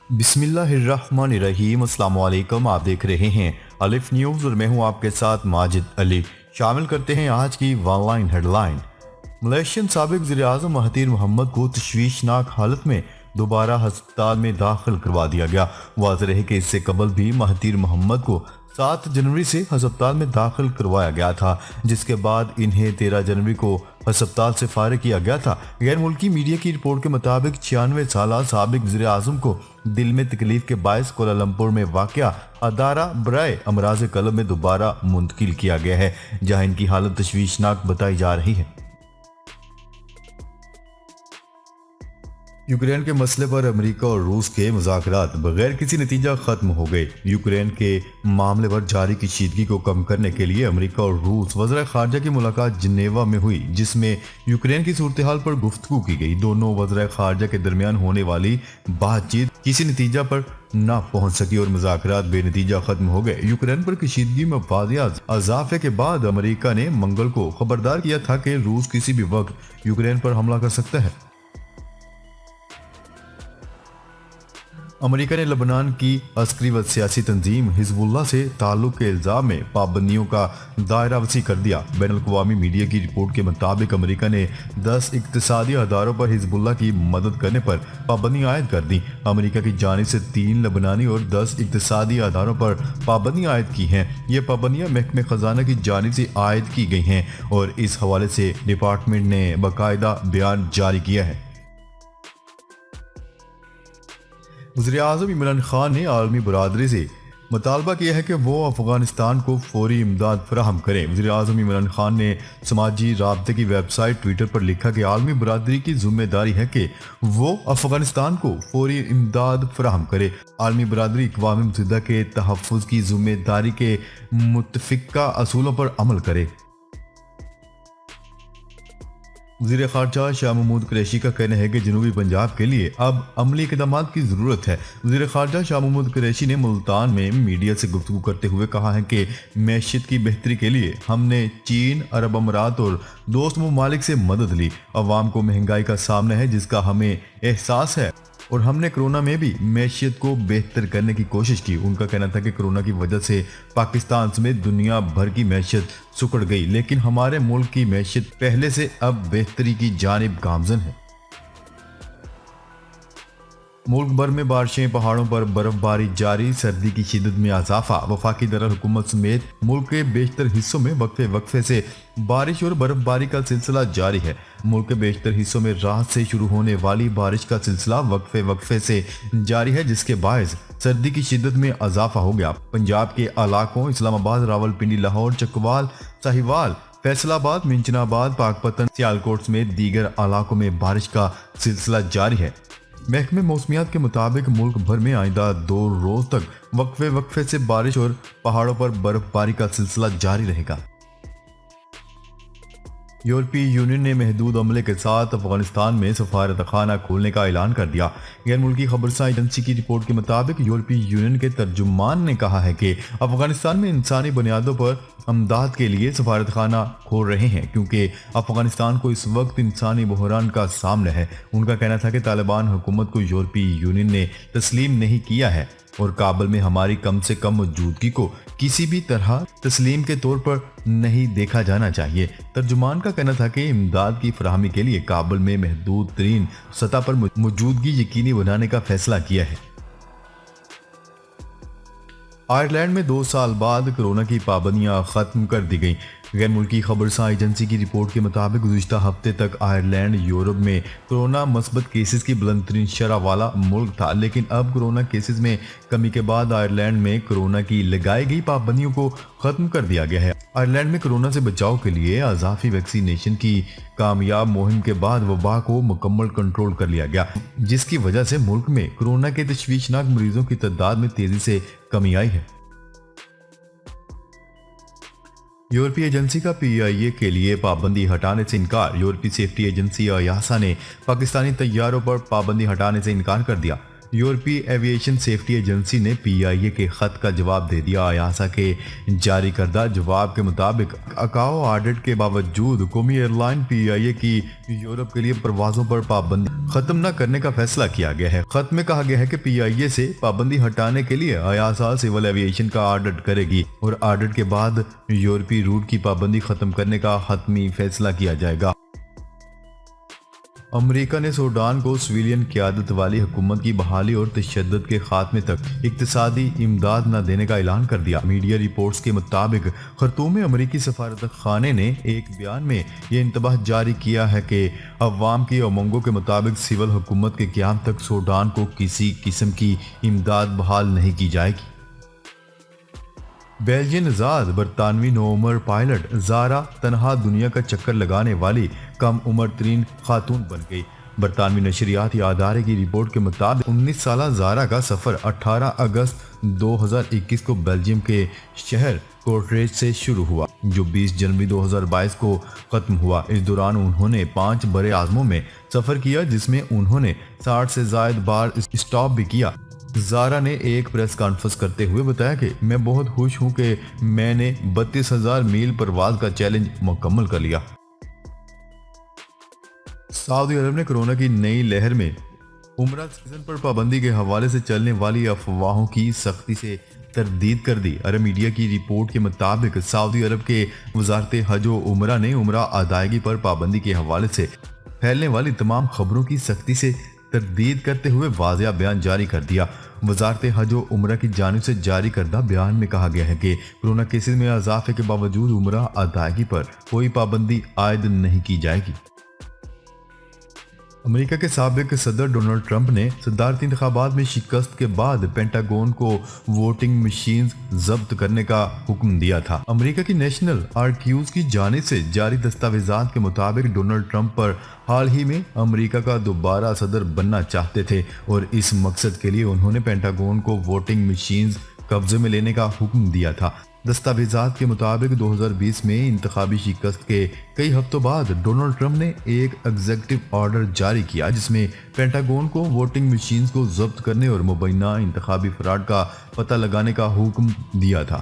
बिस्मिल्लाहिर्रहमानिर्रहीम। अस्सलाम वालेकुम। आप देख रहे हैं अलिफ न्यूज़ और मैं हूं आपके साथ माजिद अली। शामिल करते हैं आज की ऑनलाइन हेडलाइन। मलेशियन साबिक वज़ीर-ए-आज़म महातिर मोहम्मद को तशवीशनाक हालत में दोबारा अस्पताल में दाखिल करवा दिया गया। वाज़ेह रहे कि इससे कबल भी महातिर मोहम्मद को 7 जनवरी से अस्पताल में दाखिल करवाया गया था, जिसके बाद इन्हें 13 जनवरी को अस्पताल से फारिग किया गया था। गैर मुल्की मीडिया की रिपोर्ट के मुताबिक 96 साल साबिक वज़ीर-ए-आज़म को दिल में तकलीफ के बायस कोलालमपुर में वाक़या अदारा बराए अमराज कल्ब में दोबारा मुंतकिल किया गया है, जहां इनकी हालत तशवीशनाक बताई जा रही है। यूक्रेन के मसले पर अमेरिका और रूस के मुज़ाकरात बगैर किसी नतीजा खत्म हो गए। यूक्रेन के मामले पर जारी कशीदगी को कम करने के लिए अमेरिका और रूस वज़ीर ख़ारजा की मुलाकात जिनेवा में हुई, जिसमें यूक्रेन की सूरत हाल पर गुफ्तगू की गई। दोनों वज़ीर ख़ारजा के दरमियान होने वाली बातचीत किसी नतीजा पर ना पहुंच सकी और मुज़ाकरात बेनतीजा खत्म हो गए। यूक्रेन पर कशीदगी में वादिया अजाफे के बाद अमेरिका ने मंगल को खबरदार किया था कि रूस किसी भी वक्त यूक्रेन पर हमला कर सकता है। अमेरिका ने लबनान की अस्करी व सियासी तंजीम हिजबुल्लाह से ताल्लुक के इल्ज़ाम में पाबंदियों का दायरा वसी कर दिया। बैन अल-अक़वामी मीडिया की रिपोर्ट के मुताबिक अमेरिका ने 10 इक़्तिसादी अदारों पर हिजबुल्लाह की मदद करने पर पाबंदियां आयद कर दी। अमेरिका की जानिब से 3 लबनानी और 10 इक़्तिसादी अदारों पर पाबंदियां आयद की हैं। ये पाबंदियां महकमे ख़जाना की जानिब से आयद की गई हैं और इस हवाले से डिपार्टमेंट ने बाकायदा बयान जारी किया है। वज़ीर-ए-आज़म इमरान खान ने आलमी बरादरी से मुतालबा किया है कि वो अफगानिस्तान को फौरी इमदाद फराहम करें। वज़ीर-ए-आज़म इमरान खान ने समाजी राब्ते की वेबसाइट ट्विटर पर लिखा कि आलमी बरादरी की जिम्मेदारी है कि वो अफगानिस्तान को फौरी इमदाद फराहम करे। आलमी बरादरी अक़वाम मुत्तहिदा के तहफ़्फ़ुज़ की जिम्मेदारी के मुत्तफ़िक़ा असूलों पर अमल करे। वज़ीर ख़ारजा शाह महमूद कुरैशी का कहना है कि जनूबी पंजाब के लिए अब अमली इक़दाम की ज़रूरत है। वज़ीर ख़ारजा शाह महमूद कुरैशी ने मुल्तान में मीडिया से गुफ्तगू करते हुए कहा है कि मैशियत की बेहतरी के लिए हमने चीन, अरब अमारात और दोस्त ममालिक से मदद ली। अवाम को महंगाई का सामना है जिसका हमें एहसास है और हमने कोरोना में भी मैशियत को बेहतर करने की कोशिश की। उनका कहना था कि कोरोना की वजह से पाकिस्तान समेत दुनिया भर की मैशियत सुकड़ गई, लेकिन हमारे मुल्क की मैशियत पहले से अब बेहतरी की जानिब गामजन है। मुल्क भर में बारिशें, पहाड़ों पर बर्फबारी जारी, सर्दी की शिद्दत में इजाफा। वफाकी दारुल-हुकूमत समेत मुल्क के बेशतर हिस्सों में वक्फे से बारिश और बर्फबारी का सिलसिला जारी है। मुल्क के बेशतर हिस्सों में रात से शुरू होने वाली बारिश का सिलसिला वक्फे से जारी है, जिसके बायस सर्दी की शिद्दत में इजाफा हो गया। पंजाब के इलाकों इस्लामाबाद, रावलपिंडी, लाहौर, चकवाल, साहिवाल, फैसलाबाद, मिंचनाबाद, पाकपतन, सियालकोट समेत दीगर इलाकों में बारिश का सिलसिला जारी है। महकमे मौसमियात के मुताबिक मुल्क भर में आइंदा 2 रोज तक वक्फे से बारिश और पहाड़ों पर बर्फबारी का सिलसिला जारी रहेगा। यूरोपीय यूनियन ने महदूद अमले के साथ अफगानिस्तान में सफारत खाना खोलने का ऐलान कर दिया। गैर मुल्की खबरसां एजेंसी की रिपोर्ट के मुताबिक यूरोपीय यूनियन के तर्जुमान ने कहा है कि अफगानिस्तान में इंसानी बुनियादों पर अमदाद के लिए सफारत खाना खोल रहे हैं, क्योंकि अफगानिस्तान को इस वक्त इंसानी बहरान का सामना है। उनका कहना था कि तालिबान हुकूमत को यूरोपीय यूनियन ने तस्लीम नहीं किया है और काबुल में हमारी कम से कम मौजूदगी को किसी भी तरह तस्लीम के तौर पर नहीं देखा जाना चाहिए। तर्जुमान का कहना था कि इमदाद की फराहमी के लिए काबुल में महदूद तरीन सतह पर मौजूदगी यकीनी बनाने का फैसला किया है। आयरलैंड में 2 साल बाद कोरोना की पाबंदियां खत्म कर दी गई। गैर मुल्की खबरसां एजेंसी की रिपोर्ट के मुताबिक गुज़िश्ता हफ्ते तक आयरलैंड यूरोप में कोरोना मस्बत केसेस की बुलंद तरीन शरह वाला मुल्क था, लेकिन अब कोरोना केसेस में कमी के बाद आयरलैंड में कोरोना की लगाई गई पाबंदियों को खत्म कर दिया गया है। आयरलैंड में कोरोना से बचाव के लिए अज़ाफ़ी वैक्सीनेशन की कामयाब मुहिम के बाद वबा को मुकम्मल कंट्रोल कर लिया गया, जिसकी वजह से मुल्क में कोरोना के तशवीशनाक मरीजों की तादाद में तेजी से कमी आई है। यूरोपीय एजेंसी का PIA के लिए पाबंदी हटाने से इनकार। यूरोपीय सेफ्टी एजेंसी आयासा ने पाकिस्तानी तैयारों पर पाबंदी हटाने से इनकार कर दिया। यूरोपीय एविएशन सेफ्टी एजेंसी ने PIA के खत का जवाब दे दिया। आयासा के जारी करदा जवाब के मुताबिक अकाओ ऑडिट के बावजूद कौमी एयरलाइन PIA की यूरोप के लिए परवाजों पर पाबंदी ختم نہ کرنے کا فیصلہ کیا گیا ہے۔ خط میں کہا گیا ہے کہ PIA سے پابندی ہٹانے کے لیے ایاسا سول ایویشن کا آڈٹ کرے گی اور آڈٹ کے بعد یورپی روٹ کی پابندی ختم کرنے کا حتمی فیصلہ کیا جائے گا۔ امریکہ نے سوڈان کو سویلین قیادت والی حکومت کی بحالی اور تشدد کے خاتمے تک اقتصادی امداد نہ دینے کا اعلان کر دیا۔ میڈیا رپورٹس کے مطابق خرطوم میں امریکی سفارت خانے نے ایک بیان میں یہ انتباہ جاری کیا ہے کہ عوام کی امنگوں کے مطابق سول حکومت کے قیام تک سوڈان کو کسی قسم کی امداد بحال نہیں کی جائے گی۔ بیلجین نژاد برطانوی نوعمر پائلٹ زارا تنہا دنیا کا چکر لگانے والی کم عمر ترین خاتون بن گئی۔ برطانوی نشریاتی ادارے کی رپورٹ کے مطابق 19 سالہ زارا کا سفر 18 اگست 2021 کو بیلجیم کے شہر کوٹریج سے شروع ہوا جو 20 جنوری 2022 کو ختم ہوا۔ اس دوران انہوں نے 5 بڑے اعظموں میں سفر کیا جس میں انہوں نے 60 سے زائد بار اسٹاپ بھی کیا۔ زارا نے ایک پریس کانفرنس کرتے ہوئے بتایا کہ میں بہت خوش ہوں کہ میں نے 32,000 میل پرواز کا چیلنج مکمل کر لیا۔ سعودی عرب نے کورونا کی نئی لہر میں عمرہ سیزن پر پابندی کے حوالے سے چلنے والی افواہوں کی سختی سے تردید کر دی۔ عرب میڈیا کی رپورٹ کے مطابق سعودی عرب کے وزارت حج و عمرہ نے عمرہ ادائیگی پر پابندی کے حوالے سے پھیلنے والی تمام خبروں کی سختی سے تردید کرتے ہوئے واضح بیان جاری کر دیا۔ وزارت حج و عمرہ کی جانب سے جاری کردہ بیان میں کہا گیا ہے کہ کورونا کیسز میں اضافے کے باوجود عمرہ ادائیگی پر کوئی پابندی عائد نہیں کی جائے گی۔ امریکہ کے سابق صدر ڈونلڈ ٹرمپ نے صدارتی انتخابات میں شکست کے بعد پینٹاگون کو ووٹنگ مشینز ضبط کرنے کا حکم دیا تھا۔ امریکہ کی نیشنل آرکیوز کی جانب سے جاری دستاویزات کے مطابق ڈونلڈ ٹرمپ پر حال ہی میں امریکہ کا دوبارہ صدر بننا چاہتے تھے اور اس مقصد کے لیے انہوں نے پینٹاگون کو ووٹنگ مشینز قبضے میں لینے کا حکم دیا تھا۔ دستاویزات کے مطابق 2020 میں انتخابی شکست کے کئی ہفتوں بعد ڈونلڈ ٹرمپ نے ایک ایگزیکٹو آرڈر جاری کیا جس میں پینٹاگون کو ووٹنگ مشینز کو ضبط کرنے اور مبینہ انتخابی فراڈ کا پتہ لگانے کا حکم دیا تھا۔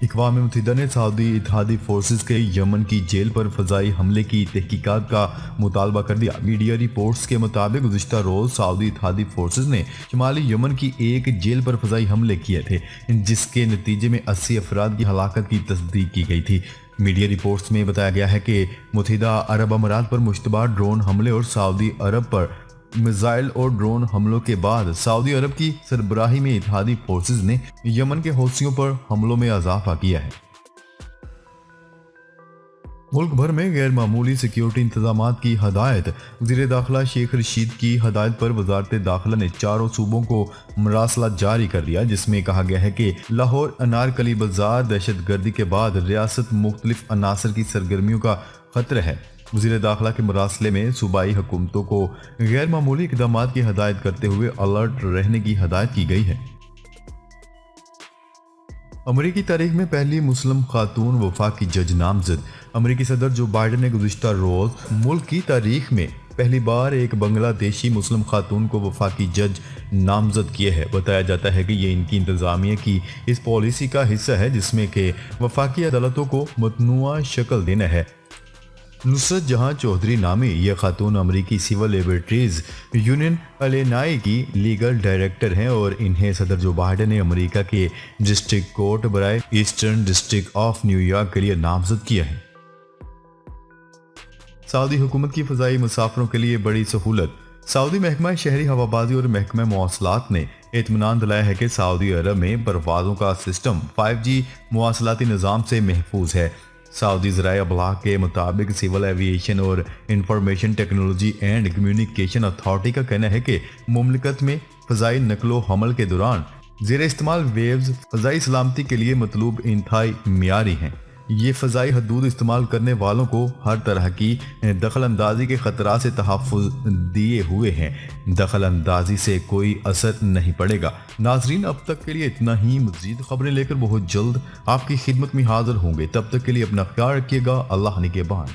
اقوام متحدہ نے سعودی اتحادی فورسز کے یمن کی جیل پر فضائی حملے کی تحقیقات کا مطالبہ کر دیا۔ میڈیا رپورٹس کے مطابق گزشتہ روز سعودی اتحادی فورسز نے شمالی یمن کی ایک جیل پر فضائی حملے کیے تھے جس کے نتیجے میں 80 افراد کی ہلاکت کی تصدیق کی گئی تھی۔ میڈیا رپورٹس میں بتایا گیا ہے کہ متحدہ عرب امارات پر مشتبہ ڈرون حملے اور سعودی عرب پر میزائل اور ڈرون حملوں کے بعد سعودی عرب کی سربراہی میں اتحادی فورسز نے یمن کے حوثیوں پر حملوں میں اضافہ کیا ہے۔ ملک بھر میں غیر معمولی سیکیورٹی انتظامات کی ہدایت۔ وزیر داخلہ شیخ رشید کی ہدایت پر وزارت داخلہ نے چاروں صوبوں کو مراسلہ جاری کر دیا جس میں کہا گیا ہے کہ لاہور انارکلی بازار دہشت گردی کے بعد ریاست مختلف عناصر کی سرگرمیوں کا خطرہ ہے۔ وزیر داخلہ کے مراسلے میں صوبائی حکومتوں کو غیر معمولی اقدامات کی ہدایت کرتے ہوئے الرٹ رہنے کی ہدایت کی گئی ہے۔ امریکی تاریخ میں پہلی مسلم خاتون وفاقی جج نامزد۔ امریکی صدر جو بائیڈن نے گزشتہ روز ملک کی تاریخ میں پہلی بار ایک بنگلہ دیشی مسلم خاتون کو وفاقی جج نامزد کیے ہے۔ بتایا جاتا ہے کہ یہ ان کی انتظامیہ کی اس پالیسی کا حصہ ہے جس میں کہ وفاقی عدالتوں کو متنوع شکل دینا ہے۔ نصرت جہاں چودھری نامی یہ خاتون امریکی سول لیبرٹیز یونین الینائی کی لیگل ڈائریکٹر ہیں اور انہیں صدر جو بائیڈن نے امریکہ کے ڈسٹرکٹ کورٹ برائے eastern district of new York کے لیے نامزد کیا ہے۔ سعودی حکومت کی فضائی مسافروں کے لیے بڑی سہولت۔ سعودی محکمہ شہری ہوابازی اور محکمہ مواصلات نے اطمینان دلایا ہے کہ سعودی عرب میں پروازوں کا سسٹم 5G مواصلاتی نظام سے محفوظ ہے۔ سعودی ذرائع ابلاغ کے مطابق سول ایویشن اور information technology and communication authority کا کہنا ہے کہ مملکت میں فضائی نقل و حمل کے دوران زیر استعمال ویوز فضائی سلامتی کے لیے مطلوب انتہائی معیاری ہیں۔ یہ فضائی حدود استعمال کرنے والوں کو ہر طرح کی دخل اندازی کے خطرات سے تحفظ دیے ہوئے ہیں۔ دخل اندازی سے کوئی اثر نہیں پڑے گا۔ ناظرین اب تک کے لیے اتنا ہی۔ مزید خبریں لے کر بہت جلد آپ کی خدمت میں حاضر ہوں گے۔ تب تک کے لیے اپنا خیال رکھیے گا۔ اللہ نگہبان۔